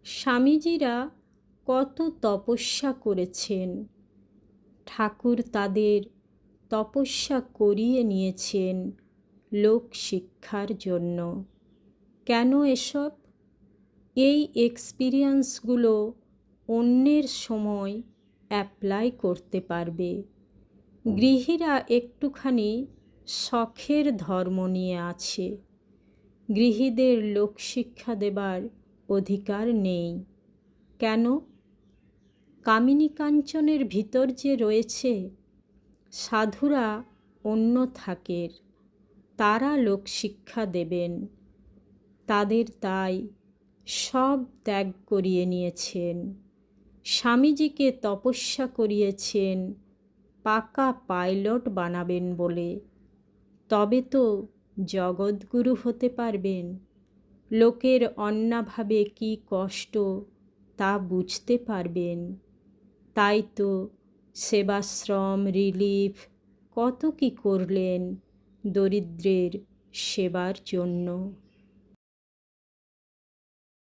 স্বামীজিরা কত তপস্যা করেছেন। ঠাকুর তাদের তপস্যা করিয়ে নিয়েছেন লোক শিক্ষার জন্য। কেন এসব? এই এক্সপিরিয়েন্সগুলো অন্যের সময় অ্যাপ্লাই করতে পারবে। গৃহীরা একটুখানি শখের ধর্ম নিয়ে আছে। গৃহীদের লোকশিক্ষা দেবার অধিকার নেই। কেন? কামিনী কাঞ্চনের ভিতর যে রয়েছে, সাধুরা অন্য থাকের, তারা লোকশিক্ষা দেবেন। তাদের তাই সব ত্যাগ করিয়ে নিয়েছেন। স্বামীজিকে তপস্যা করিয়েছেন পাকা পাইলট বানাবেন বলে। তবে তো জগৎগুরু হতে পারবেন। লোকের অন্নাভাবে কি কষ্ট তা বুঝতে পারবেন। তাই তো সেবাশ্রম, রিলিফ কত কি করলেন দরিদ্রের সেবার জন্য।